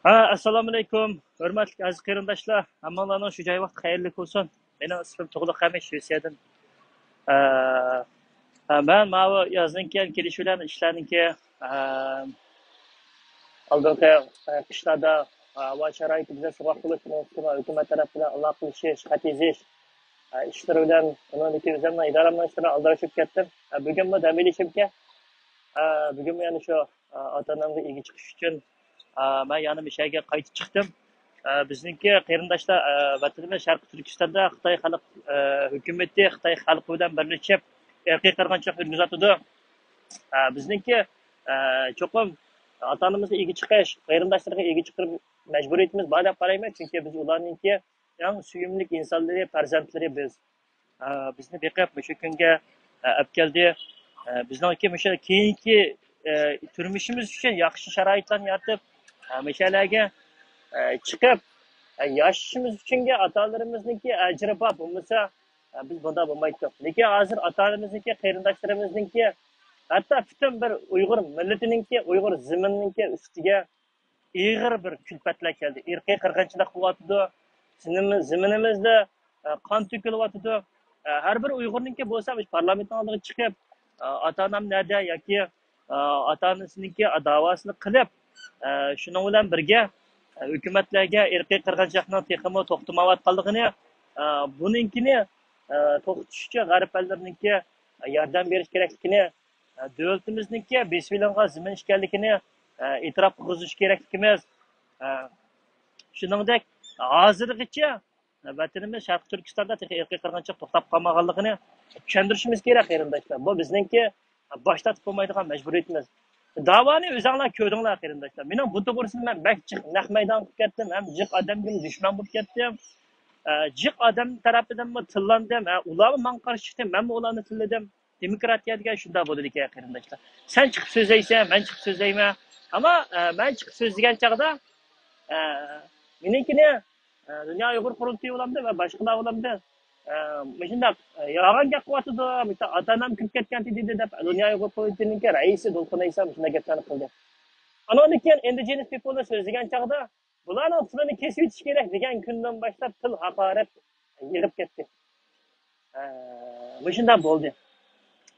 Assalomu alaykum, hurmatli aziz qarindoshlar. Hammalarning shu joy vaqt xayrli bo'lsin. Mening ismim Tug'liq Hamid Shvetsiyadan. Men mana yozdan keyin kelishuvlarni ishlarniki oldingi qishlarda havo sharoiti bilan suvoq bo'lishini hukumat tarafidan aloqa qilish, qatizish ishlari bilan uning o'zimni idoramni ishlari aldirashib ketdim. Bugun bu dam olishimga bugun yana shu ota-onamga ega chiqish uchun ben yana bir şeyge qaytib chiqdim. Bizniki qarindoshlar vatanimiz Sharqiy Turkistonda Xitoy xalq hukumati Xitoy xalqi bilan birlashib irqiy qirg'inchilik yurgizadi. Bizniki cho'qim ota-onamizga ega chiqish, qarindoshlarga ega chiqib majburiyatimiz bor deb qarayman, chunki biz ularningki eng suyumli insonlari, farzandlari biz. Bizni beqib shu kunga olib keldi. Bizniki o'sha keyingi turmushimiz uchun yaxshi sharoitlarni yaratib meshalarga chiqib yashashimiz uchunga ota-onlarimizniki ajri bor bo'lmasa biz bunda bo'lmaydik. Lekin hozir ota-onamizniki, qarindoshlarimizninki, hatto butun bir Uyg'ur millatininki, Uyg'ur ziminininki ustiga ig'ir bir kulfatlar keldi. Irqiy qirg'inchilik qilyapti. Ziminimizda qon to'kilyapti. Har bir Uyg'urninki bo'lsa, parlamentning oldiga chiqib ota-onam nerede yoki ota-onasininki davosini qilib shuning bilan birga hukumatlarga irqiy qirg'inchilikni texmo to'xtamayotganligini, buninkini to'xtatish uchun g'arb ellarninki yordam berish kerakligini, davlatimizniki besmilangan zimin ekanligini e'tirof qilish kerakligimiz, shuningdek hozirgacha vatanimiz Sharqiy Turkistonda irqiy qirg'inchilik to'xtab qolmaganligini tushuntirishimiz kerak qarindoshlar. Bu bizningki boshlatib bo'lmaydigan majburiyatimiz. Davoni o'zinglar ko'rdinglar qarindoshlar. Mening bu to'g'risida men bakchiq naq maydon qilib ketdim, ham jiq odamga dushman bo'lib ketdim. Jiq odam tarafidan tillandim, ularga men qarshi chiqdim, men ularni tilladim. Demokratiya degan shunday bo'ladi ekan qarindoshlar. Sen chiqib so'zlaysan, men chiqib so'zlayman. Ammo men chiqib so'zlagan chaqda meninkini Dünya Uyghur Kurultayı olamdı ve başkalar olamdı. Mesela yalan yapmadı. Mesela atanam kırk ketken dedi de Dünya Uyghur Kurultayı'nın ki reisi Dolkun Aysa mesela getken kıldı. Anonken indigenous people'da sözleyen çağda bunların sınırını kesip gerek degen günden başlar tıl hakaret yığıp gitti. Mesela oldu.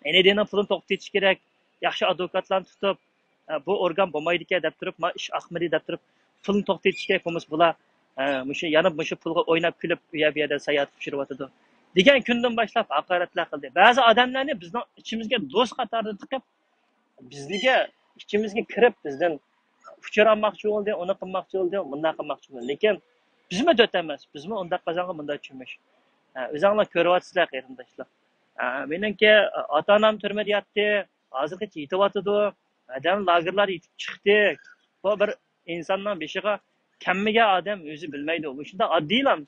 Nedeni pulun to'xtatish kerak, yaxshi advokatlarni tutib, bu organ bo'lmaydi ekan deb turib, ma ish ahmadi deb turib, pulni to'xtatish kerak bo'lmas bular. Yana bu pulga o'ynab kulib u yerda sayohat qilib degan kundan boshlab haqoratlar qildi. Ba'zi odamlarni bizning ichimizga do'st qatorida tiqib, bizga ichimizga kirib bizdan uchur olmoqchi bo'ldi, uni qilmoqchi bo'ldi, bunday qilmoqchi bo'ldi. Lekin bizmi do'st emas, bizmi undaq qazonga bunday tushunmish. O'zinglar ko'ryapsizlar qarindoshlar. Meningki ota-onam turmada yotdi, hozirgacha yetyapti. Adam lagerlar yetib chiqdi. Bu bir insonning beshiga kammiga odam o'zi bilmaydi. Bu shunda oddiylam.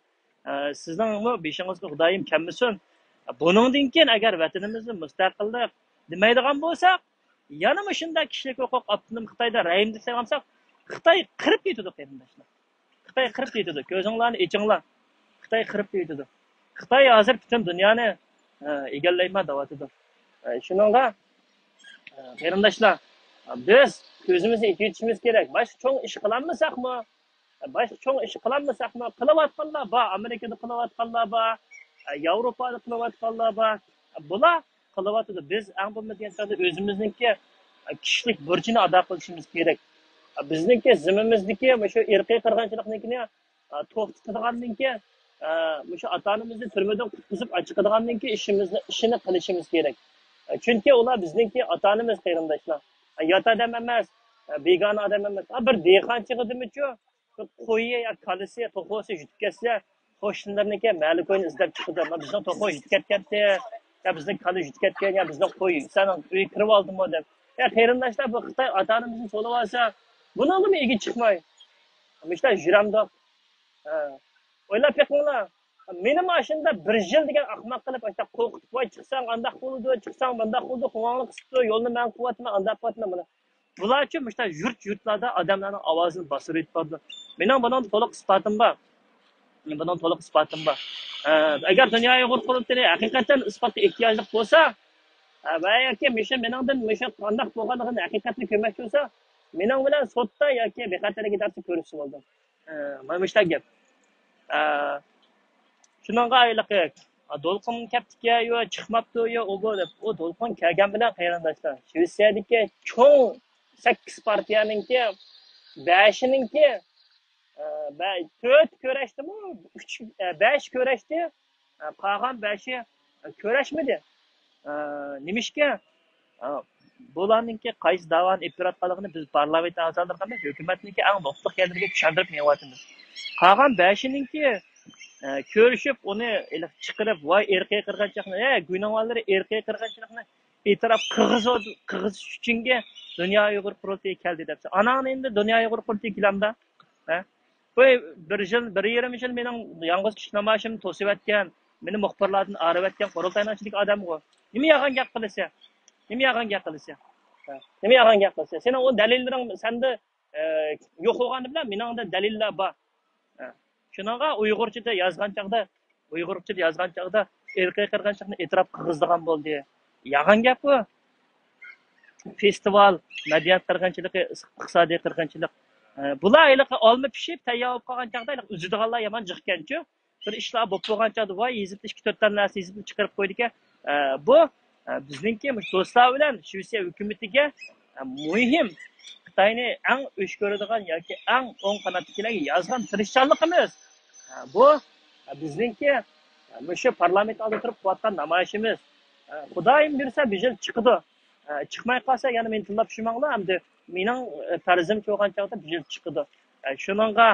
Sizning beshingizga Xudoyim kammisin. Buningdan keyin agar vatanimizni mustaqillik demaydigan bo'lsak, yana shunda kishilik huquq avtonom Xitoyda rayim desak olsak, Xitoy qirib ketadi qarindoshlar. Xitoy qirib ketadi. Ko'zinglarni ichinglar. Xitoy qirib ketadi. Xitoy hozir butun dunyoni egallayman deyapti. Shuningga qarindoshlar, biz ko'zimizni yetishimiz kerak. Boshqa cho'ng ish qilolmasakmi? Qilayotganlar bor, Amerikada qilayotganlar bor, Yevropada qilayotganlar bor. Bular qilyapti. Biz eng bo'lmaganda o'zimizniki kishilik burchini ado qilishimiz kerak. Bizniki zimimizniki shu irqiy qirg'inchiliknikini to'xtatadigandan keyin shu ota-onamizni turmadan qutqizib chiqadigandan keyin ishini qilishimiz kerak. Chunki ular bizniki ota-onamiz qarindoshlar. Yot odam emas, begona odam emas. Bir dehqonchi xidmatchi qo'yi yo kalisi, to'qosi yutib ketsa, qo'shnilarniki ma'li qo'yni izlab chiqadi. Bizning to'qoy yutib ketdi, yo bizning kali yutib ketgan, yo bizning qo'y, sen uy kirib oldingmi deb. Ya qarindoshlar bu Xitoy ota-onamizni so'lab olsa, buningmi ega chiqmay. Mishlar juramdoq. O'ylab beqinglar. Meni mashinada 1 yil degan ahmoq qilib aytib qo'rqitib voy chiqsang andaq bo'ladi, chiqsang bundaq bo'ladi, quvonliq qisibdi, yo'lni men quvvatman, andaq quvvatman buni. Bular uchun mishlar yurtlarda odamlarning ovozini bosib yetdi. Mening bundan to'liq isbotim bor. Agar Dunyo Uyg'ur Qurultayı haqiqatan isbotga ehtiyojli bo'lsa, va yoki meningdan qandaq bo'lganligini haqiqatni ko'rmoqchi bo'lsa, mening bilan sotda yoki bexatarlik darsda ko'rishib oldim. Mana shu gap. Shuningga ayliqi do'lqin kaptiki yo chiqmabdi yo u bu deb. O do'lqin kelgan bilan qarindoshlar. Shvetsiyadagi cho'ng 8 partiyaninki 5ninki 4 ko'rashdimi? 3 5 ko'rashdi. Qolgan 5i ko'rashmadi. Nimishga bularninki qaysi davoni ipratqaligini biz parlament a'zolari emas, hukumatniki eng nuqta yerlarga tushuntirib meyapmiz. Qolgan 5ninki ko'rishib uni chiqirib voy erkiy qirg'inchilikni gunohlarni erkiy qirg'inchilikni e'tirof qirg'izish uchunga dunyo uyg'ur qurultiyi keldi debsa anani endi dunyo uyg'ur qurultiyi kelamda bu bir yarim yil mening yolg'iz kishi namoyishimni to'sib o'tgan meni muxbirlardan arib o'tgan qurultaychilik odamga nima yolg'on gap qilsa seni o dalillaring senda yo'q bo'lgani bilan meningda dalillar bor. Şununla Uygurçada yazgan çağda erkek qirg'inchilikni e'tirof qilg'izdigan bo'ldi. Yag'an gap bu. Festival, madaniyat qirg'inchiligi, iqtisodiy qirg'inchilik. Bular ayliqi olma pishib, tayyor bo'lib qolgan chaqda uzidiganlar yomon jiqkanchu. Bir ishlar bo'lib bo'lgan chaqda voy yezib 2-4 ta narsa yezib chiqarib qo'ydik. Bu bizningki do'stlar bilan Shvetsiya hukumatiga muhim Xitoyni eng o'ch ko'radigan yoki eng o'ng qanotdagilarga yozgan tirishchanligimiz. Bu bizningki shu parlament oldida turib qilayotgan namoyishimiz. Xudoyim bersa bir yil chiqdi. Chiqmay qolsa yana men tillab tushmanglar, hamda mening farzim cho'g'an chog'da bir yil chiqdi. Shuningga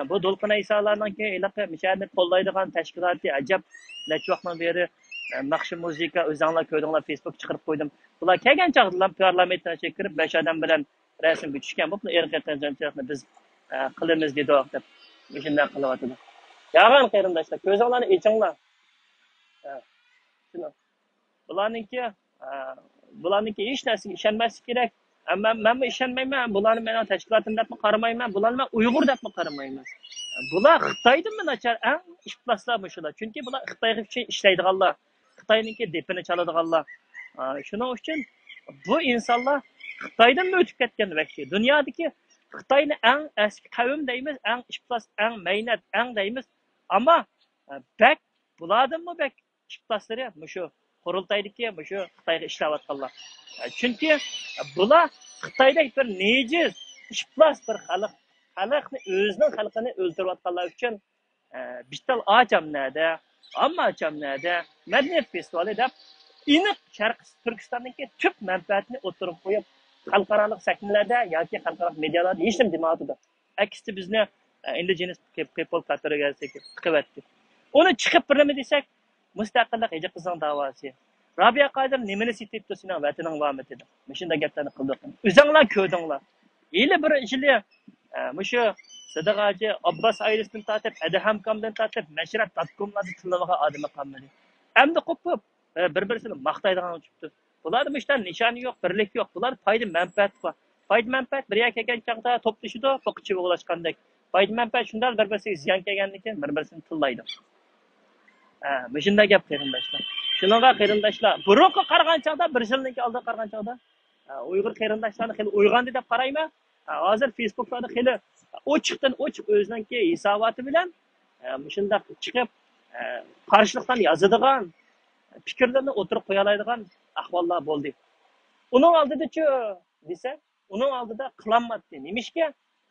bu Do'lqin Aysolarninki iliqi misharni qo'llaydigan tashkiloti ajab necha vaqtdan beri naqshi muzika o'zinglar ko'rdinglar Facebook chiqarib qo'ydim. Bular kelgan chog'da parlamentdan kirib 5 odam bilan rasm tushgan bu erkak qirg'inchilikni biz qilamiz dedi deb shunday qilyapti. Yag'an qarindoshlar ko'zinglarni ichinglar. Shuni bularninki hech narsaga ishonmaslik kerak. Men ishonmayman. Bularni men tashkilotim deb qaramayman. Bularni men Uyg'ur deb qaramayman. Bular Xitoydan nachar eng ishplaslar shular. Chunki bular Xitoyga uchun ishlaydiganlar. Xitoyninki depini chaladiganlar. Shuning uchun bu insonlar Xitoydan o'tib ketgan vaqti. Dunyodagi Xitoyni eng eski qavm deymiz, eng ishplas, eng mehnat, eng deymiz. Ammo bak bulardanmi bak ishplaslari shu qurultaydagi shu Xitoyga ishlayotganlar. Chunki bular Xitoyda bir nejiz ishplas bir xalqni o'zining xalqini o'ldirayotganlar uchun bital achamnada, amma achamnada madaniyat festivali deb aniq Sharq Turkistondagi tüp manfaatni o'tirib qo'yib xalqaro sahnalarda yoki xalqaro medialarda hech nima demaydi. Aksida bizni indigenous people kategoriyasiga chiqyapti. Uni chiqib bir nima desak, mustaqillik hech qizning da'vosi. Rabia Qodir nimani setibdi sening vataning vamitida. Shunday gaplarni qildik. O'zinglar ko'rdinglar. Yili bir yili shu Sadaqachi Abbas ailasidan tortib, Adhamkamdan tortib, Mashrat.comlarda tillagan odam qolmadi. Endi qo'pib bir-birini maqtaydigan chiqdi. Bularda mishdan nishoni yo'q, birlik yo'q. Bular foyda manfaat bor. Foyda manfaat bir yoqqa kelgan chaqda to'plashidi, to'qichi o'g'lashgandek. Foyda manfaat shundan bir-birisiga ziyon kelgandan bir-birini tillaydi. Shunday gap qarindoshlar. Shuningga qarindoshlar, burunqi qargan chaqda bir yildan oldin qargan chaqda Uyg'ur qarindoshlarni xil uyg'ondi deb qarayman. Hozir Facebookda xil ochiqdan ochiq o'zininki hisoboti bilan shunday chiqib qarshilikdan yozadigan fikrlarni o'tirib qo'ya oladigan ahvollar bo'ldi. Uning oldida-chi desa, uning oldida qilinmadi. Nimishga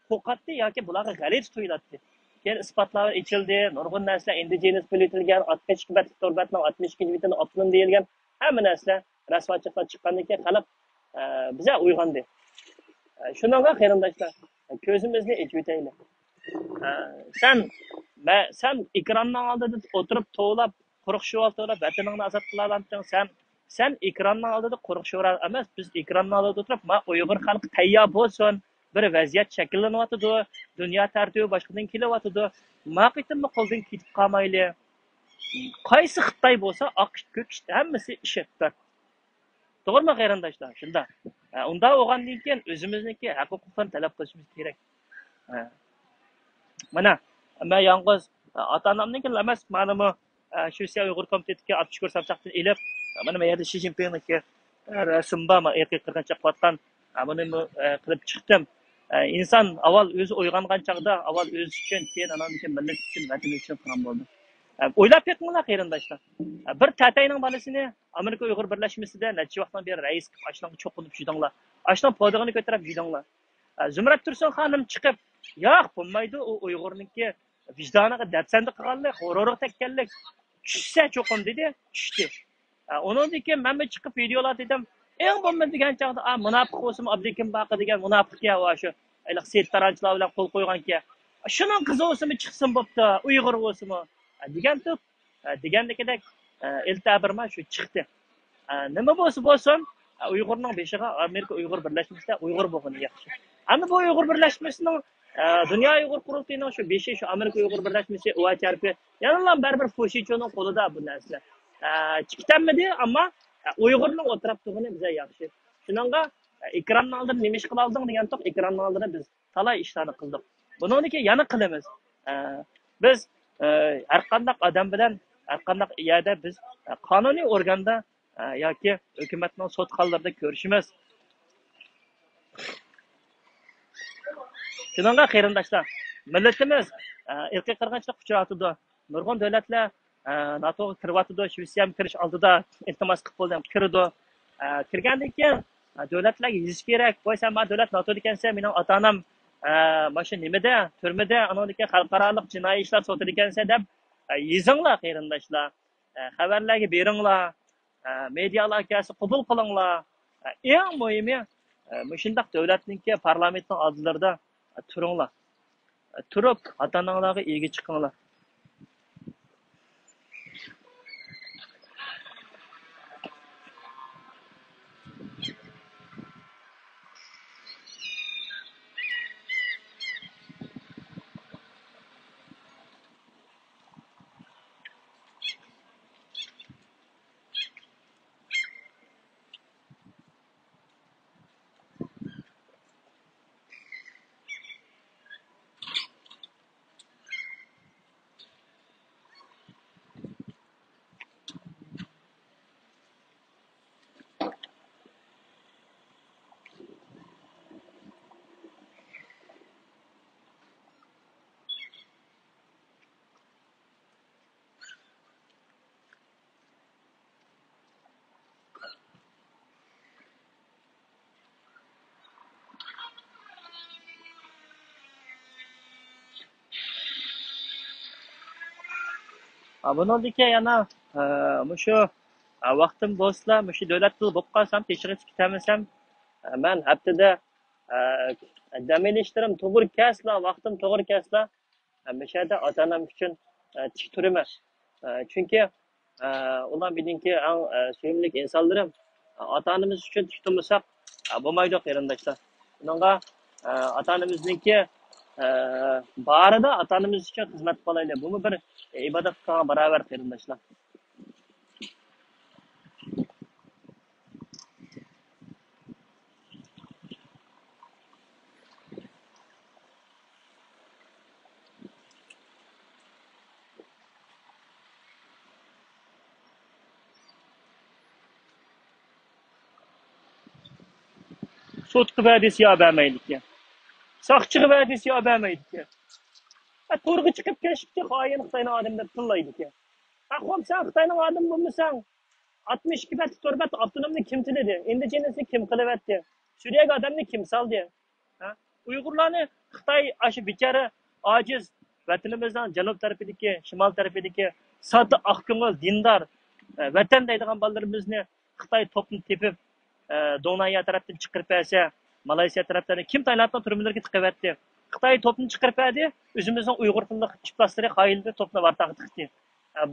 qo'qatdi yoki bularga g'alati tuyuladi. Keyin isbotlar ichildi, nurg'un narsalar indigenous bilitilgan, 62 batlik torbatning 62 bitini otlim deyilgan hamma narsa rasvochiliklar chiqqandan keyin xalq biza uyg'ondi. Shuningga qarindoshlar, ko'zimizni echitaylik. Sen ekranning oldida o'tirib to'lab quruq shuval to'lab vataningni ozod qilalamsan. Sen ekranning oldida quruq shuval emas, biz ekranning oldida o'tirib, "Ma Uyg'ur xalqi tayyor bo'lsin, bir vaziyat shakllanyapti, dunyo tartibi boshqadan kelyapti. Maqitimni qo'ldan ketib qolmayli. Qaysi Xitoy bo'lsa, AQSh, ko'ksh hammasi ishlatdi." To'g'rimi qarindoshlar? Shunda. Unda o'g'andan keyin o'zimizniki huquqlarni talab qilishimiz kerak. Mana men yolg'iz ota-onamniki emas, ma'lumi Shvetsiya Uyg'ur komitetiga 60 ko'rsatmoqdan elib, mana bu yerda Shi Jinpingniki rasmda erkak qirg'inchilik qilayotgan Buni qilib chiqdim. İnsan avval o'zi uyg'ongan chog'da avval o'zi uchun, keyin anandan millat uchun, vatan uchun qilgan bo'ldi. O'ylab ketmanglar qarindoshlar. Bir tatayning bolasini Amerika Uyg'ur birlashmasida necha vaqtdan beri rais qilib ashlan cho'qinib judinglar. Ashlan podig'ini ko'tarib judinglar. Zumrat Tursun xonim chiqib, yo'q bo'lmaydi, u Uyg'urniki vijdoniga dafsanda qilganlik, g'ururiga tekkanlik. Tushsa cho'qim dedi, tushdi. Ondan keyin men chiqib videolar dedim. Eng bo'lmadi degan chog'da, munofiq bo'lsin, Abdukim Baqi degan munofiqga va shu ayliq Seyit Taranchilar bilan qo'l qo'yganki, shuning qizi bo'lsinmi chiqsin bo'pti, Uyg'ur bo'lsinmi degandik. Degandekidek iltabirma shu chiqdi. Nima bo'lsa bo'lsin, Uyg'urning beshiga Amerika Uyg'ur birlashmasida Uyg'ur bo'lgani yaxshi. Ana bu Uyg'ur birlashmasining Dünya Uyg'ur qurultiyining shu beshi shu Amerika Uyg'ur birlashmasi UACRP yana baribir Foshichoning qo'lida bu narsa. Chiqtamidi, ammo Uyg'urning o'tirib turgani bizga yaxshi. Shuningga ekranning oldida nima ish qila olding degan to'q ekranning oldida biz talay ishlarni qildik. Buniki yana qilamiz. Biz har qanday odam bilan har qanday yerda biz qonuniy organda yoki hukumatning sud hollarida ko'rishimiz. Shuningga qarindoshlar, millatimiz irqiy qirg'inchilik uchratdi. Nurg'un davlatlar NATOga kiryapti, Shvetsiya ham kirish oldida iltimos qilib bo'ldi, kirdi. Kirgandan keyin davlatlarga yezish kerak. Qo'ysa, men davlat NATOda ekansa, mening ota-onam mana nimada, turmada, anodagi xalqaro jinoiy ishlar sotida ekansa deb yezinglar qarindoshlar. Xabarlarga beringlar. Media aloqasi qabul qilinglar. Eng muhimi, shundaq davlatningki parlamentning oldlarida turinglar. Turib, ota-onalarga ega chiqinglar. Bundan keyin yana shu vaqtim bo'lsa, shu davlat tili bo'lib qolsam, tekshirish ketamasam, men haftada daminishtirim to'g'ri kasla, vaqtim to'g'ri kasla, mishada ota-onam uchun tik turaman. Chunki ular meningki eng sevimli insonlarim. Ota-onamiz uchun tik turmasak bo'lmaydi qarindoshlar. Bunga ota-onamizningki barida ota-onamiz uchun xizmat qilaylik. Bu bir ibodatga barobar qarindoshlar. Sudga va'dasi yo'q bermaydi. Soqchiga va'dasi yo'q bermaydi. To'rga chiqib kelishibdi, xoin Xitoyning odami deb tillaydi. Xo'p, sen Xitoyning odami bo'lmasang, 62 bat turbat avtonomni kim tiladi? Indigenasini kim qilyapti? Suriyaga odamni kim soldi? Uyg'urlarni Xitoy aşı bechara ojiz vatanimizdan janub tarafidagi, shimol tarafidagi sodda oqko'ngil dindor vatan deydigan bolalarimizni Xitoy to'pni tepib Donaya tarafdan chiqarib bersa, Malayziya tarafdan kim Taylandning turmalarga tiqyapti? Xitoy to'pni chiqarib berdi, o'zimizning Uyg'ur tilli chiplastari qoyildi to'pni vartaqqa tiqdi.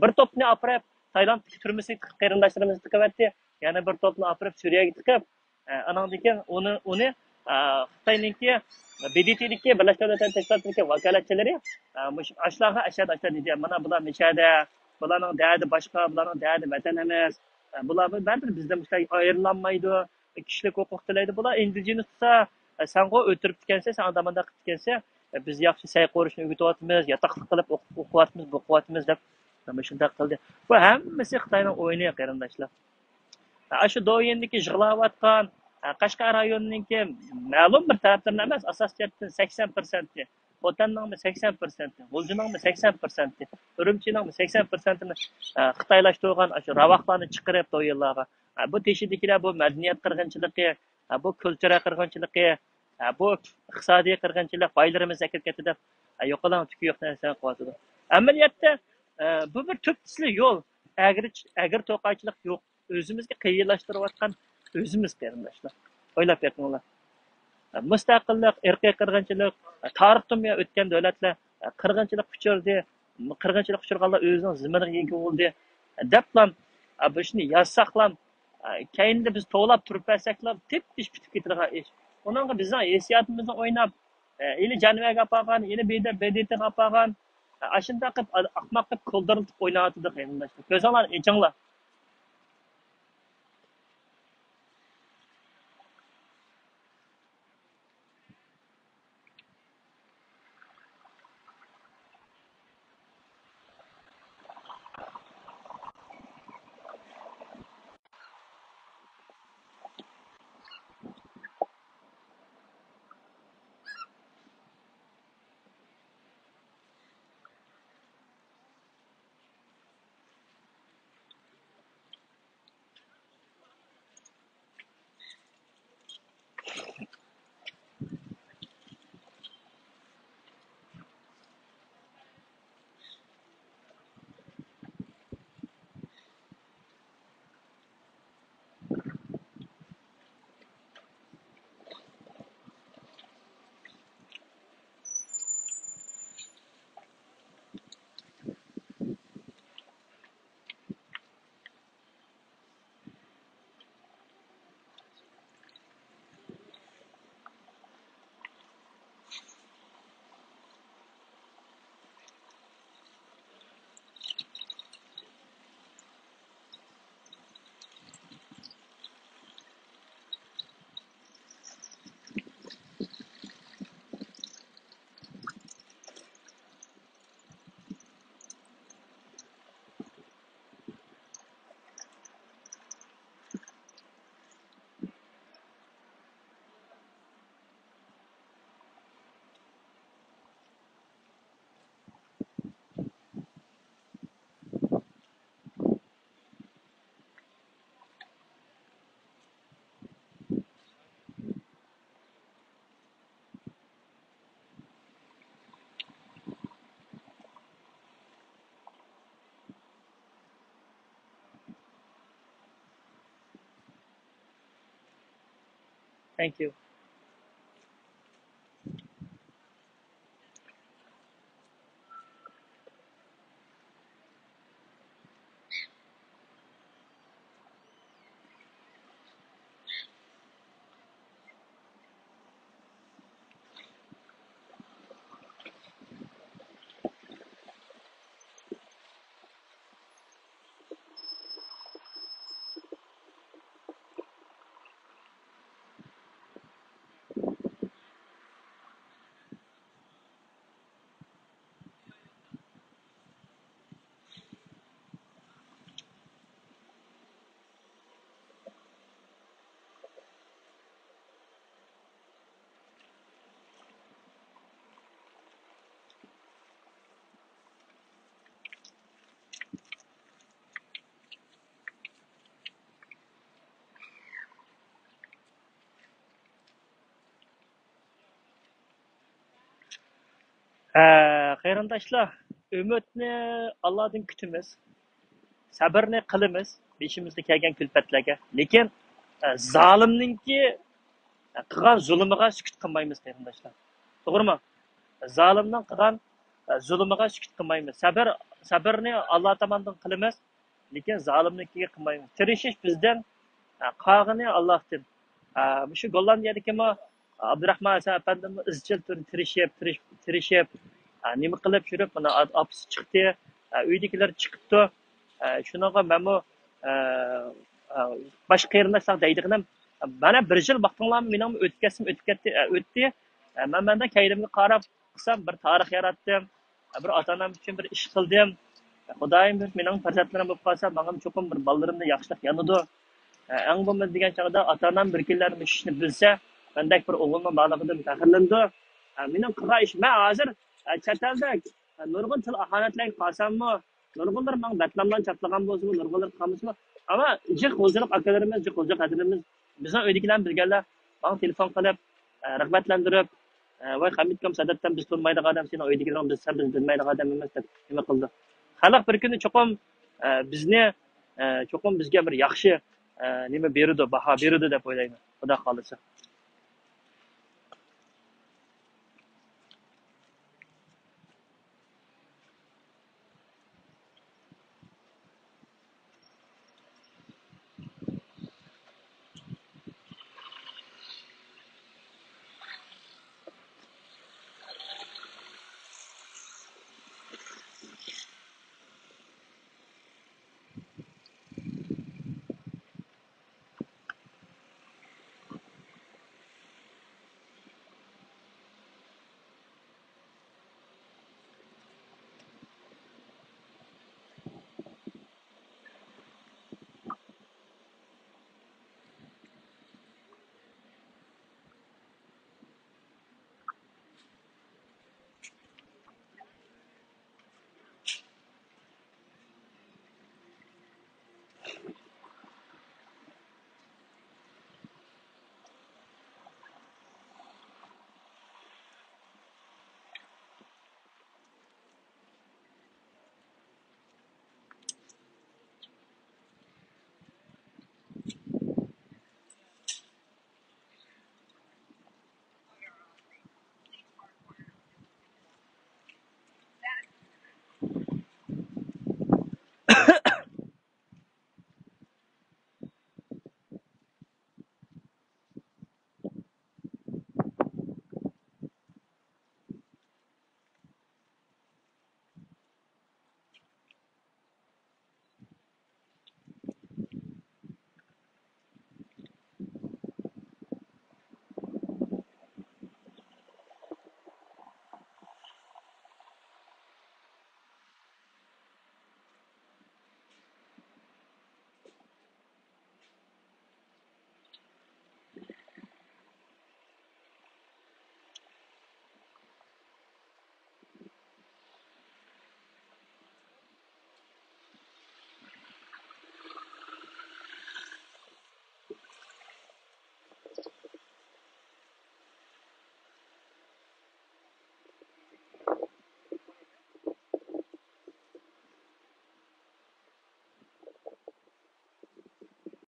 Bir to'pni olib Tayland turmasiga qarindoshlarimiz tiqyapti, yana bir to'pni olib Suriyaga tiqib, anandan keyin uni Xitoyningki BDT'dagi Birlashgan Davlatlar Tashkilotining vakolatchilari ashlarga ashad deydi. Mana bular mishada, bularning derdi boshqa, bularning derdi vatan emas. Bular baribir bizdan ayirlanmaydi, kishilik huquq tilaydi. Bular indigenous tutsa, sen o'tirib ketgansa, sen odamanda qilib ketgansa, biz yaxshi say qo'rishni o'rgatyapmiz, yotoqlik qilib o'qiyapmiz, o'qiyapmiz deb shunday qildi. Bu hammasi Xitoyning o'yini qarindoshlar. Shu doyendagi yig'layotgan Qashqar rayonininki ma'lum bir taraflarni emas, asosiyatdan 80%, Xotanning 80%, G'uljning 80%, Urumchining 80%ni xitoylashtirgan shu ravoqlarni chiqarib to'yinlarga. Bu teshidikilar bu madaniyat qirg'inchiligi, bu kultura qirg'inchiligi, bu iqtisodiy qirg'inchilik, boylarimiz akib ketdi deb yo'qolan tuki yo'q narsani qilyotidi. Amaliyotda bu bir tubtisli yo'l. Agir to'qaychilik yo'q. O'zimizga qiyinlashtirayotgan o'zimiz qarindoshlar. O'ylab beqinglar. Mustaqillik, irqiy qirg'inchilik, tarixdan o'tgan davlatlar qirg'inchilik uchirdi, qirg'inchilik uchirganlar o'zining ziminiga ega bo'ldi deblam bu ishni yozsaqlam keyinda biz to'lab turib bersaklar tep-tish bitib ketadigan ish. Uningga bizning hissiyotimizni o'ynab, ili janvaga qolgan, ili bedetga qolgan, ashunda qilib ahmoq qilib qo'ldirib o'ynayotdi qarindoshlar. Ko'zinglar ichinglar. Thank you. Qarindoshlar, umidni Allohdan kutamiz, sabrni qilamiz, beshimizda kelgan kulfatlarga. Lekin zolimninki qilgan zulmiga sukut qilmaymiz qarindoshlar. To'g'rimi? Zolimning qilgan zulmiga sukut qilmaymiz. Sabrni Alloh tomonidan qilamiz, lekin zolimnikiga qilmaymiz. Tirishish bizdan, qolgani Allohdan. Shu Gollandiyadagi Abdurahmon Hasan apandimiz izchil tirishib, nima qilib yurib, mana opisi chiqdi, uydagilar chiqibdi. Shunaqa menmu boshqa qarindoshlar deydiganim, mana bir yil vaqtinglarni mening o'tdi. Mendan kayrimga qarab qilsam bir tarix yaratdim, bir ota-onam uchun bir ish qildim. Xudoyim mening farzandlarim bo'lib qolsa, menga cho'qim bir bolalarimda yaxshilik yanadi. Eng bo'lmasa degan chog'da ota-onam bir kunlar ishni bilsa, mendek bir o'g'limning borligidan faxrlandi. Mening qilgan ish, men hozir chet elda nurg'un til ahonatlarga qolsammi, nurg'unlar men batlamdan chatlagan bo'lsinmi, nurg'unlar qolmasmi, ammo jiq o'ziliq akalarimiz, jiq o'ziliq qadrimiz bizning uydagilar bilganlar bana telefon qilib, rag'batlantirib, voy Hamidkom Sadatdan biz turmaydigan odam, seni uydagilaring biz bilmaydigan odam emas deb nima qildi. Xalq bir kuni cho'qim bizni cho'qim bizga bir yaxshi nima berdi, baho berdi deb o'ylayman. Xudo xolisa.